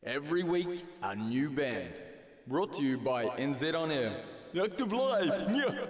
Every week, a new band. Brought to you by NZ On Air. Active Life! Yeah.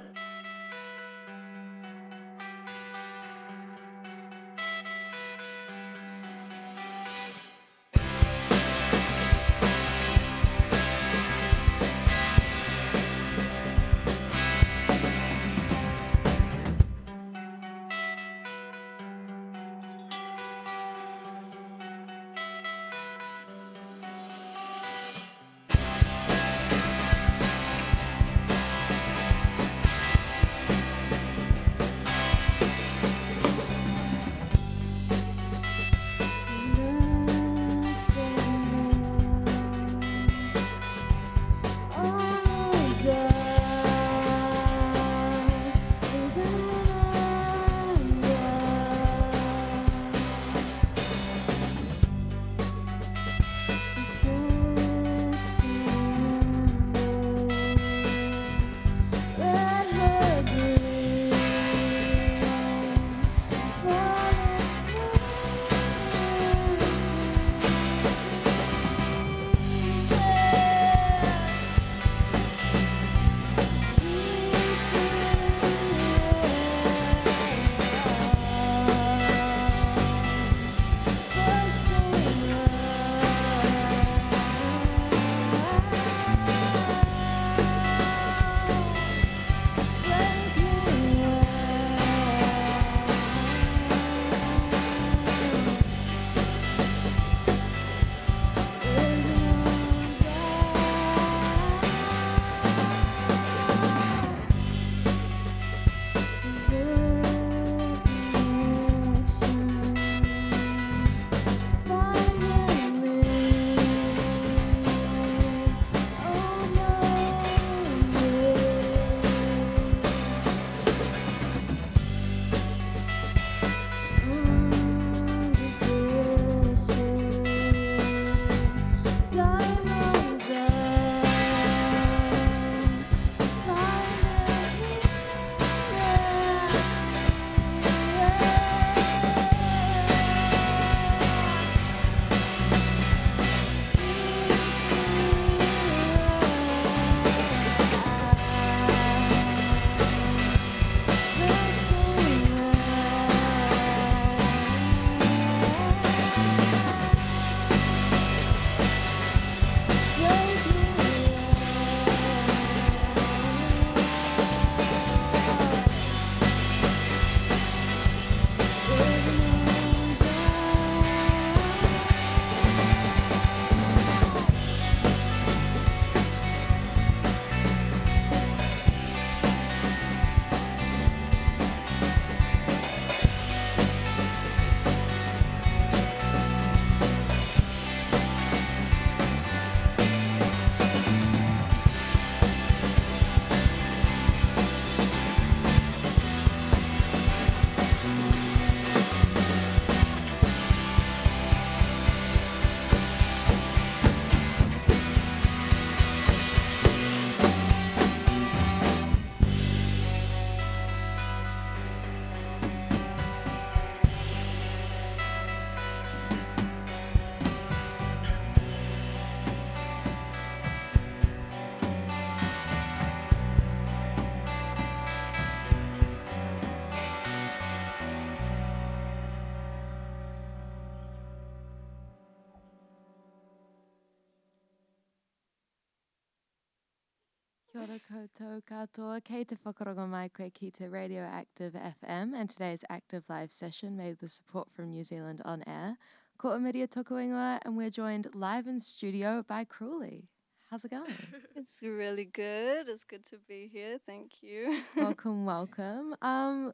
Kia ora koutou katoa, kei te whakarongo mai koe ki te Radioactive FM and today's active live session made with support from New Zealand On Air. Ko Amiria toko ingoa and we're joined live in studio by Cruy. How's it going? It's really good. It's good to be here. Thank you. Welcome, welcome.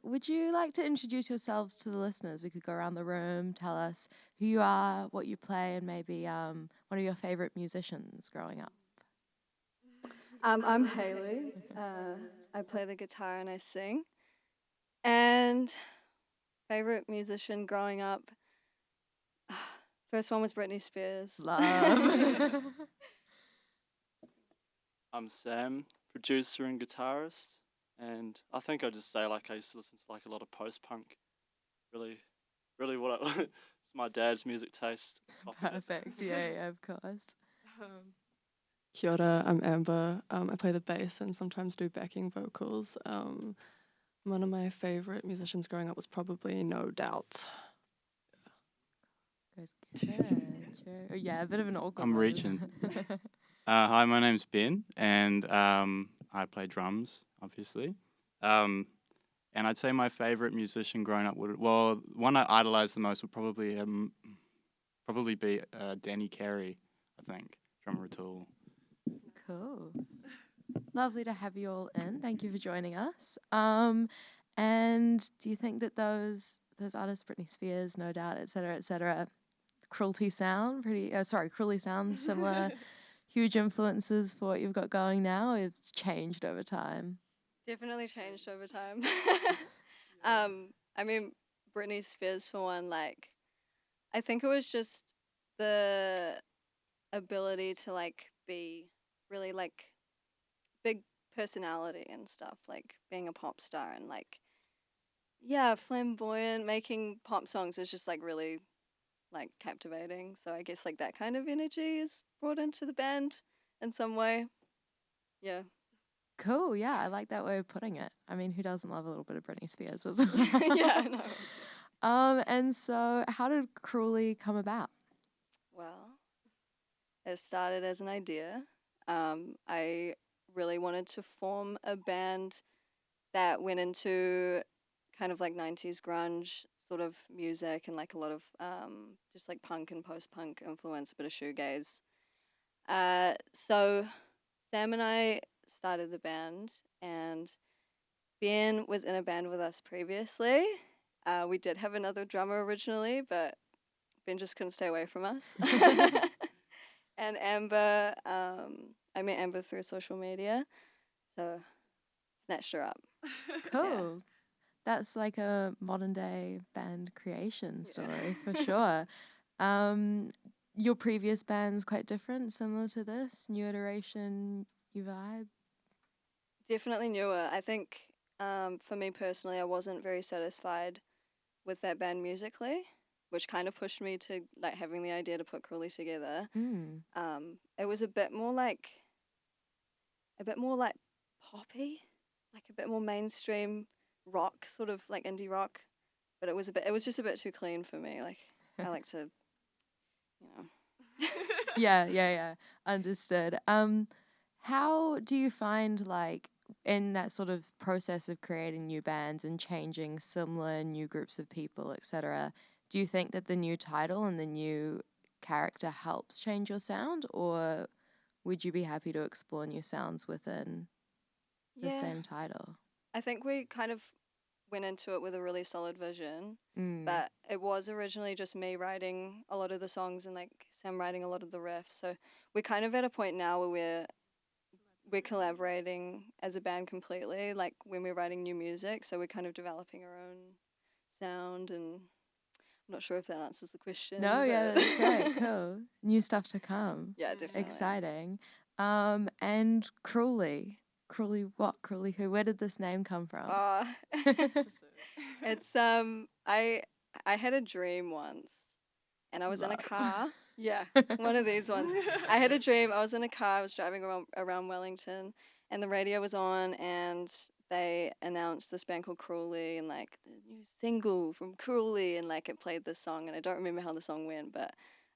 Would you like to introduce yourselves to the listeners? We could go around the room, tell us who you are, what you play, and maybe one of your favorite musicians growing up. I'm Haley. I play the guitar and I sing. And favorite musician growing up, first one was Britney Spears. Love. I'm Sam, producer and guitarist, and I think I just say like I used to listen to like a lot of post-punk. Really, really what I It's my dad's music taste. Copied it. Perfect. Yeah, of course. Kia ora, I'm Amber. I play the bass and sometimes do backing vocals. One of my favourite musicians growing up was probably No Doubt. Good. True. Yeah, a bit of an awkward I'm one. reaching. Hi, my name's Ben, and I play drums, obviously. And I'd say my favorite musician growing up one I idolized the most would probably be Danny Carey, I think, drummer at Tool. Cool. Lovely to have you all in. Thank you for joining us. And do you think that those artists, Britney Spears, No Doubt, et cetera, Cruelty sound similar, huge influences for what you've got going now? It's changed over time. Definitely changed over time. I mean, Britney Spears for one, like, I think it was just the ability to like be really like big personality and stuff, like being a pop star and like yeah, flamboyant, making pop songs was just like really like captivating. So I guess like that kind of energy is brought into the band in some way. Yeah. Cool. Yeah, I like that way of putting it. I mean, who doesn't love a little bit of Britney Spears as well? Yeah, I know. And so how did Cruelly come about? Well, it started as an idea. I really wanted to form a band that went into kind of like 90s grunge sort of music and like a lot of just like punk and post-punk influence, a bit of shoegaze. So Sam and I started the band, and Ben was in a band with us previously. We did have another drummer originally, but Ben just couldn't stay away from us. And Amber, I met Amber through social media, so snatched her up. Cool. That's like a modern day band creation story for sure. Your previous band's quite different, similar to this, new iteration, new vibe. Definitely newer. I think for me personally, I wasn't very satisfied with that band musically, which kind of pushed me to like having the idea to put Cruelly together. Mm. It was a bit more like poppy, like a bit more mainstream rock, sort of like indie rock. But it was just a bit too clean for me. Like I like to, you know. Yeah. Understood. How do you find like in that sort of process of creating new bands and changing similar new groups of people, etc., do you think that the new title and the new character helps change your sound, or would you be happy to explore new sounds within the Yeah. same title? I think we kind of went into it with a really solid vision, Mm. but it was originally just me writing a lot of the songs and like Sam writing a lot of the riffs. So we're kind of at a point now where we're collaborating as a band completely, like when we're writing new music. So we're kind of developing our own sound, and I'm not sure if that answers the question. No, yeah, but- that's great. Cool. New stuff to come. Yeah, definitely. Exciting. And Cruelly. Cruelly what? Cruelly who? Where did this name come from? It's I had a dream once, and I was in a Love. car. Yeah, one of these ones. I had a dream. I was in a car. I was driving around Wellington, and the radio was on, and they announced this band called Cruelly, and like the new single from Cruelly, and like it played this song, and I don't remember how the song went, but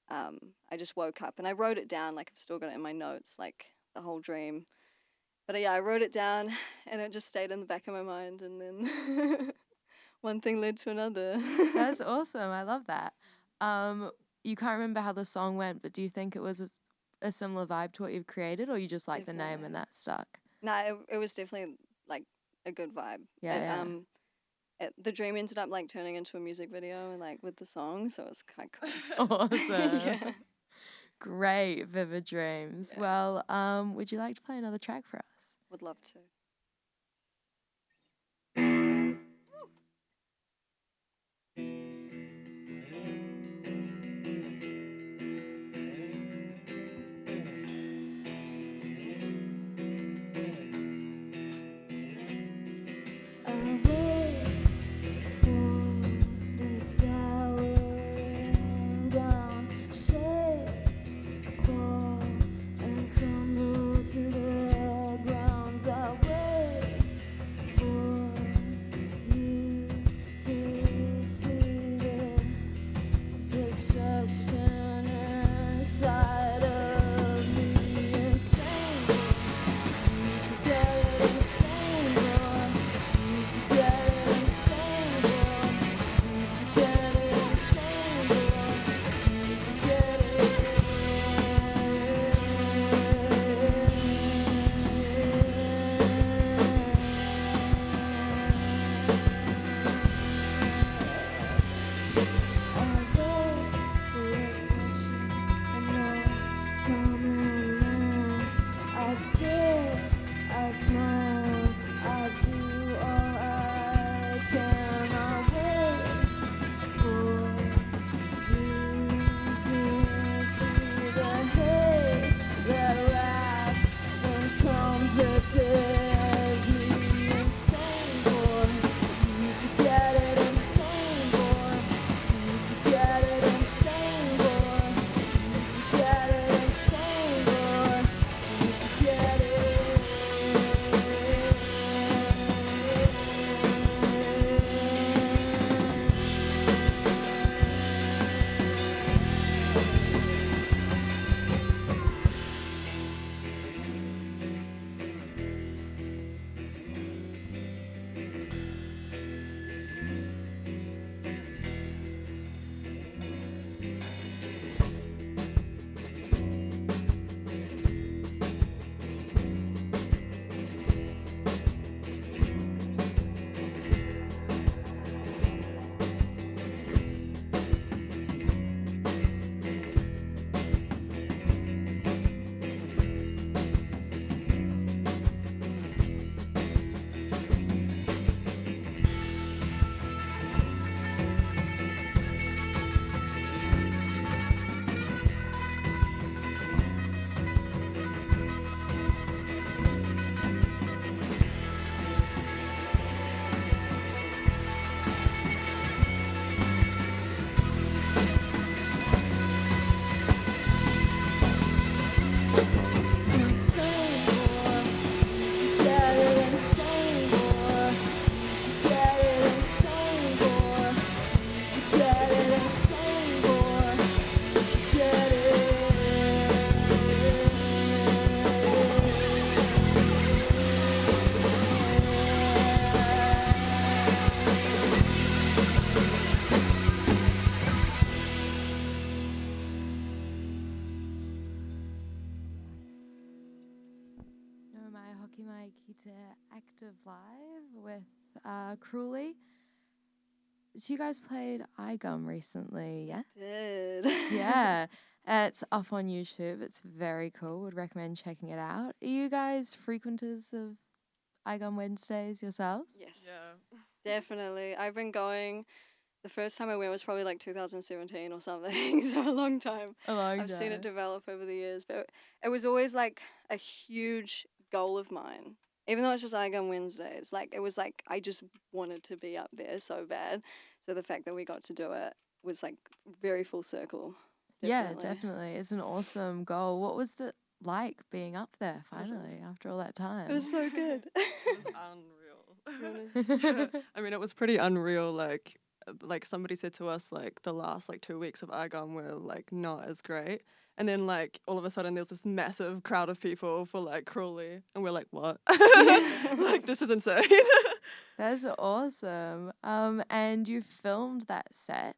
I just woke up and I wrote it down. Like I've still got it in my notes, like the whole dream. But yeah, I wrote it down, and it just stayed in the back of my mind, and then one thing led to another. That's awesome. I love that. You can't remember how the song went, but do you think it was a similar vibe to what you've created, or you just like the name Definitely. and that stuck? No, it was definitely like a good vibe. Yeah, The dream ended up like turning into a music video and like with the song, so it was quite cool. Awesome. Yeah. Great, vivid dreams. Yeah. Well, would you like to play another track for us? Would love to. mai ki te Active Live with Cruy. So you guys played iGum recently, yeah? Did. Yeah. It's up on YouTube. It's very cool. Would recommend checking it out. Are you guys frequenters of iGum Wednesdays yourselves? Yes. Yeah. Definitely. I've been going. The first time I went was probably like 2017 or something, so a long time. A long I've seen it time. develop over the years, but it was always like a huge goal of mine. Even though it's just iGum Wednesdays, like it was like I just wanted to be up there so bad. So the fact that we got to do it was like very full circle. Yeah, definitely. It's an awesome goal. What was it like being up there was finally after all that time? It was so good. It was unreal. I mean, it was pretty unreal. Like somebody said to us, like the last like 2 weeks of Argon were like not as great, and then like all of a sudden there's this massive crowd of people for like Cruy, and we're like, what? Like this is insane. That's awesome. And you filmed that set.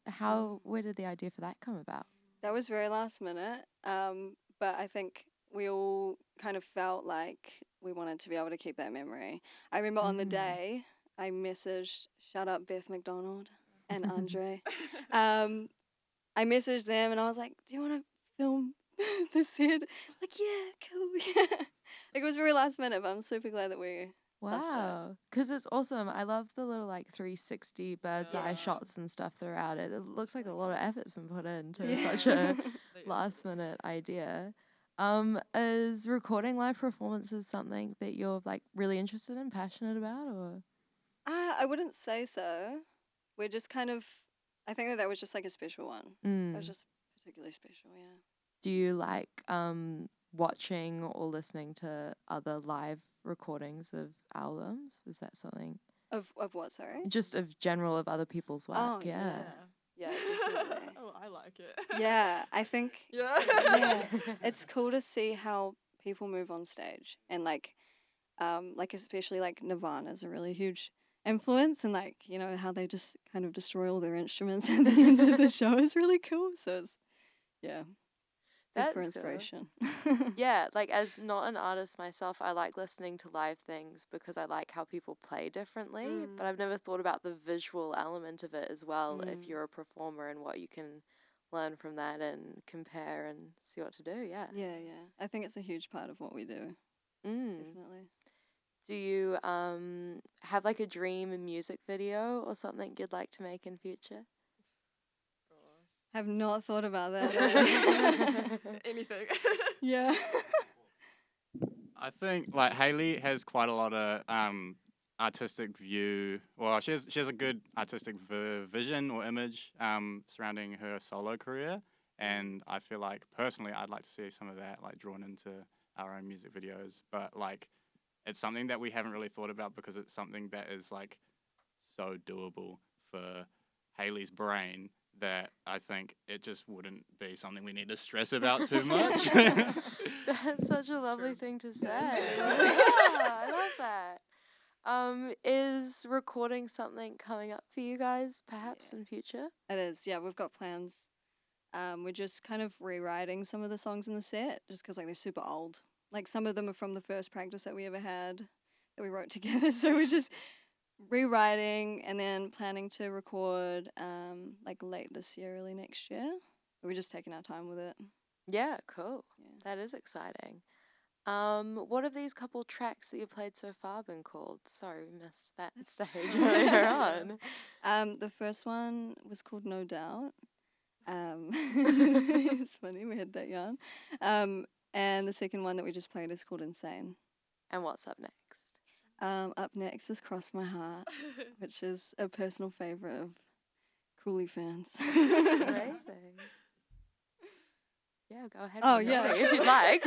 Where did the idea for that come about? That was very last minute, but I think we all kind of felt like we wanted to be able to keep that memory. I remember on the day I messaged, shout out Beth McDonald and Andre. I messaged them and I was like, do you want to film the set? Like, yeah, cool, yeah. Like, it was very last minute, but I'm super glad that we sussed it. Wow. Because it's awesome. I love the little like 360 bird's eye Yeah. shots and stuff throughout it. It looks like a lot of effort's been put into Yeah. such a last minute idea. Is recording live performances something that you're like really interested in, passionate about, or? I wouldn't say so. We're just kind of, I think that was just like a special one. It was just particularly special, yeah. Do you like watching or listening to other live recordings of albums? Is that something? Of what, sorry? Just of general of other people's work, Oh, yeah. Yeah, definitely. Oh, I like it. Yeah, I think Yeah. yeah, it's cool to see how people move on stage and like especially like Nirvana's a really huge influence, and like, you know, how they just kind of destroy all their instruments at the end of the show is really cool. So it's good for That's cool. inspiration. Yeah, like as not an artist myself, I like listening to live things because I like how people play differently, but I've never thought about the visual element of it as well if you're a performer and what you can learn from that and compare and see what to do, yeah. Yeah. I think it's a huge part of what we do. Definitely. Do you have like a dream music video or something you'd like to make in future? Have not thought about that. Anything. Yeah. I think like Hayley has quite a lot of artistic view. Well, she has a good artistic vision or image surrounding her solo career, and I feel like personally I'd like to see some of that like drawn into our own music videos. But like, it's something that we haven't really thought about because it's something that is like so doable for Hayley's brain that I think it just wouldn't be something we need to stress about too much. That's such a lovely thing to say. Yeah, I love that. Is recording something coming up for you guys, perhaps in future? It is, yeah. We've got plans. We're just kind of rewriting some of the songs in the set just because like they're super old. Like some of them are from the first practice that we ever had that we wrote together. So we're just rewriting and then planning to record like late this year, early next year. We're just taking our time with it. Yeah, cool. Yeah. That is exciting. What have these couple tracks that you played so far been called? Sorry, we missed that stage earlier on. The first one was called No Doubt. It's funny, we had that yarn. And the second one that we just played is called Insane. And what's up next? Up next is Cross My Heart, which is a personal favorite of Cruy fans. Amazing. Yeah, go ahead. Oh, with yeah. it, if you'd like.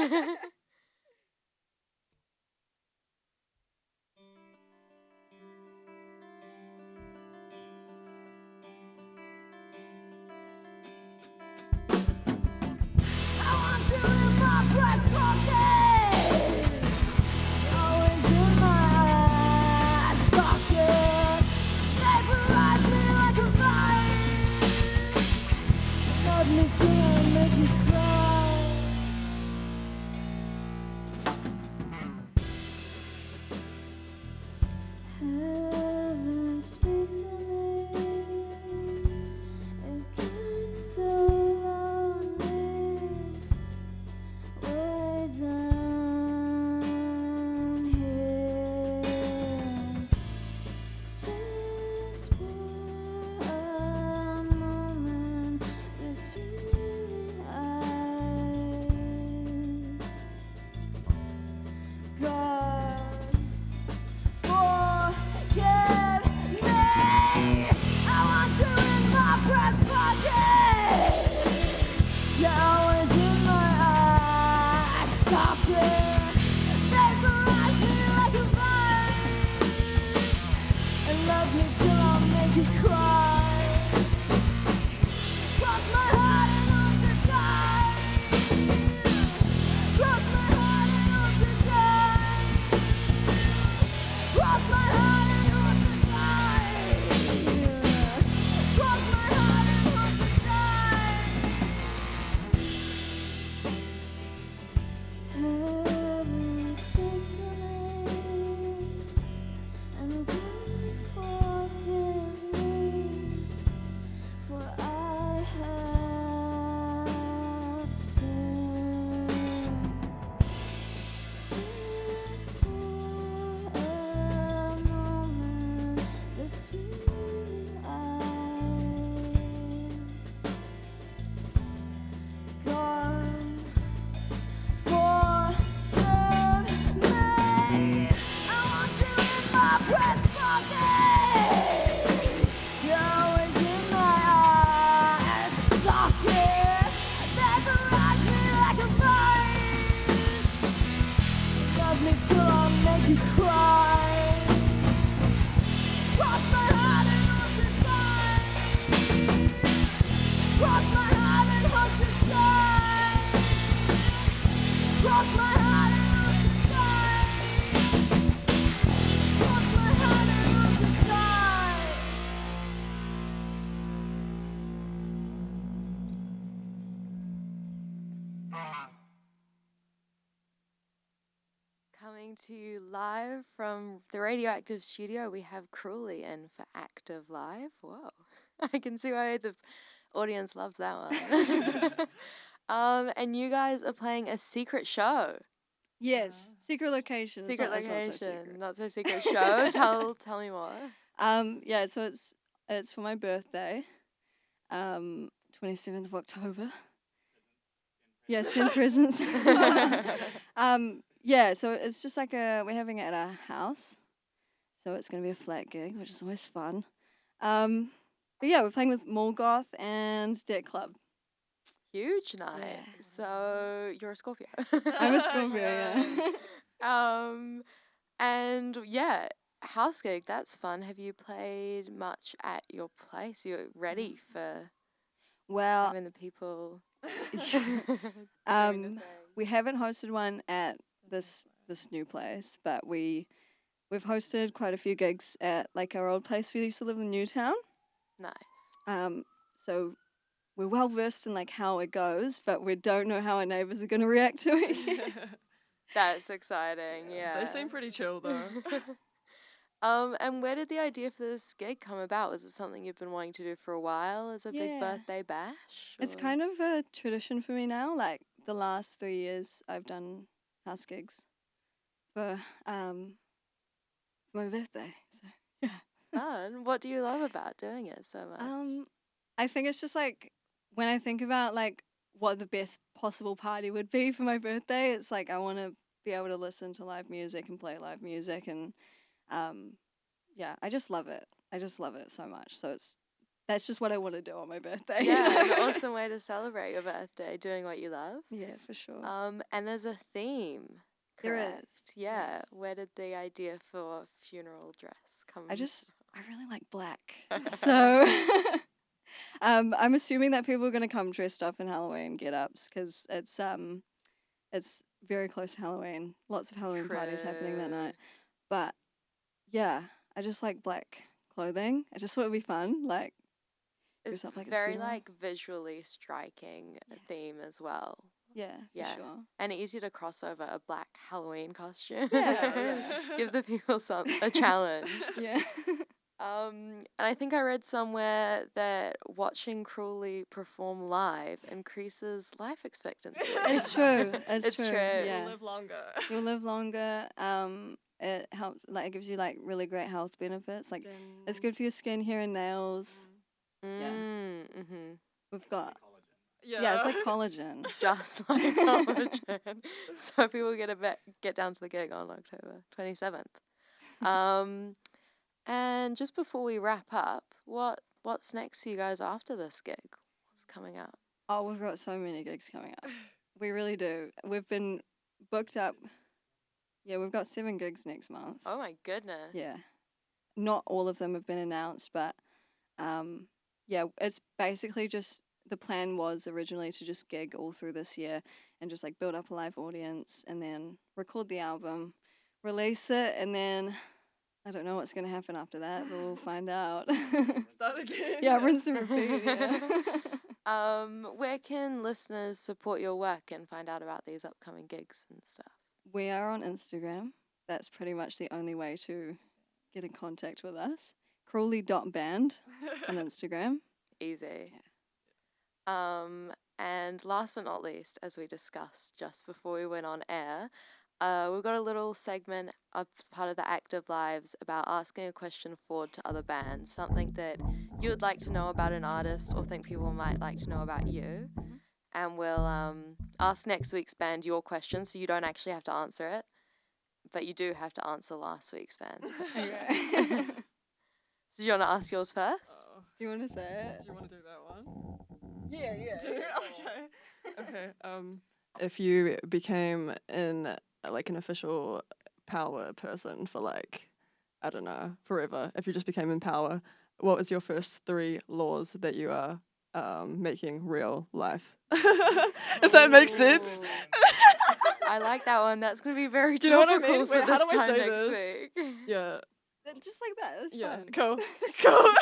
Coming to you live from the Radioactive studio, we have Cruy in for Active Live. Whoa. I can see why the audience loves that one. And you guys are playing a secret show. Yes, secret location. It's Secret not- it's not so location, secret. not so secret show. Tell me more. Yeah, so it's for my birthday, 27th of October. Yes, in presents. Yeah, so it's just like we're having it at our house, so it's gonna be a flat gig, which is always fun. But yeah, we're playing with Morgoth and Deck Club. Huge night. Yeah. So you're a Scorpio. I'm a Scorpio, yeah. And yeah, house gig, that's fun. Have you played much at your place? You're ready for Well, having the people doing the thing. we haven't hosted one at this new place, but we've hosted quite a few gigs at like our old place. We used to live in Newtown. Nice. So we're well versed in like how it goes, but we don't know how our neighbors are going to react to it. That's exciting, yeah. They seem pretty chill though. And where did the idea for this gig come about? Was it something you've been wanting to do for a while as a big Yeah. birthday bash? It's or- kind of a tradition for me now. Like the last 3 years, I've done house gigs for my birthday. So yeah. fun. What do you love about doing it so much? I think it's just like when I think about like what the best possible party would be for my birthday, it's like I want to be able to listen to live music and play live music, and yeah, I just love it. I just love it so much. So that's just what I want to do on my birthday. you Yeah, an know? awesome way to celebrate your birthday, doing what you love. Yeah, for sure. And there's a theme. There is, Correct. Yeah. yes. Where did the idea for funeral dress come? I really like black. So I'm assuming that people are going to come dressed up in Halloween get-ups because it's very close to Halloween. Lots of Halloween parties happening that True. night. But yeah, I just like black clothing. I just thought it'd be fun. Like It's dress up like it's very funeral. like visually striking Yeah. theme as well. Yeah, Yeah. for sure. And easy to cross over a black Halloween costume. Yeah. Give the people a challenge. Yeah. And I think I read somewhere that watching Cruy perform live increases life expectancy. It's true. It's true. true. Yeah. You'll live longer. You'll live longer. It helps. Like it gives you like really great health benefits. Like it's good for your skin, hair, and nails. Mm-hmm. We've got Yeah. yeah, it's like collagen. Just like collagen. So people get down to the gig on October 27th. And just before we wrap up, what's next for you guys after this gig? What's coming up? Oh, we've got so many gigs coming up. We really do. We've been booked up. Yeah, we've got 7 gigs next month. Oh my goodness. Yeah. Not all of them have been announced, but yeah, it's basically just the plan was originally to just gig all through this year and just like build up a live audience and then record the album, release it, and then I don't know what's going to happen after that, but we'll find out. Start again. Yeah, rinse and repeat. Yeah. Where can listeners support your work and find out about these upcoming gigs and stuff? We are on Instagram. That's pretty much the only way to get in contact with us. Cruy.band on Instagram. Easy. And last but not least, as we discussed just before we went on air, we've got a little segment as part of the Active Lives about asking a question forward to other bands, something that you would like to know about an artist or think people might like to know about you. And we'll ask next week's band your question, so you don't actually have to answer it, but you do have to answer last week's band's question. Okay. So do you want to ask yours first? Do you want to say it? Do you want to do that one? Yeah. Okay. If you became an official power person for like, I don't know, forever, if you just became in power, what was your first 3 laws that you are making real life? If that makes sense. Ooh. I like that one. That's going to be very Do you know what I topical mean? for Wait, how this do I time say next this? week. Yeah. Just like that. It's Yeah. fun. Cool. Cool.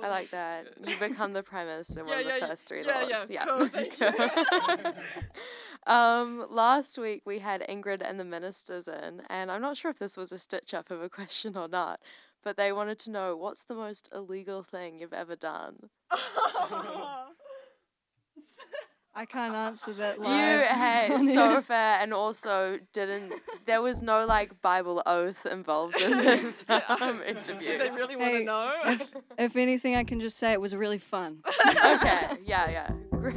I like that. You become the prime minister, one of the first 3 yeah, laws. yeah. Cool, thank you. Last week we had Ingrid and the ministers in, and I'm not sure if this was a stitch up of a question or not, but they wanted to know, what's the most illegal thing you've ever done? I can't answer that You, live. hey, on so air. fair, and also there was no like Bible oath involved in this interview. Do they really want to Hey, know? If anything, I can just say it was really fun. Okay, yeah, great.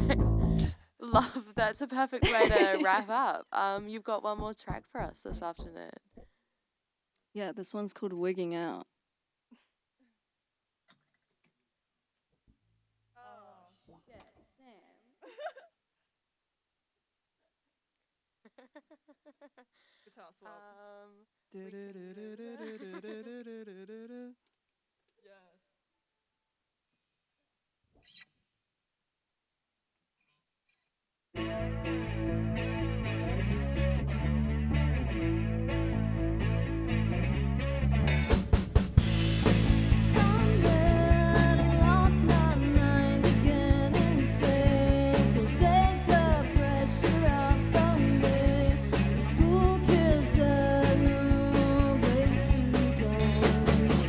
Love, that's a perfect way to wrap up. You've got one more track for us this afternoon. Yeah, this one's called Wigging Out. Guitar swap. We can- Yes. School kids are always so dull.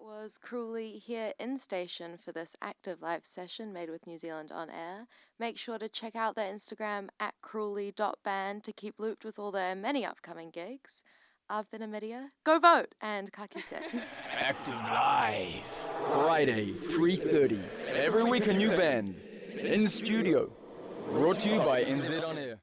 was Cruy here in station for this active live session made with New Zealand On Air. Make sure to check out their Instagram at cruly.band to keep looped with all their many upcoming gigs. I've been Amiria. Go vote and ka kite. Active Live. Friday, 3:30. Every week a new band. In studio. Brought to you by NZ On Air.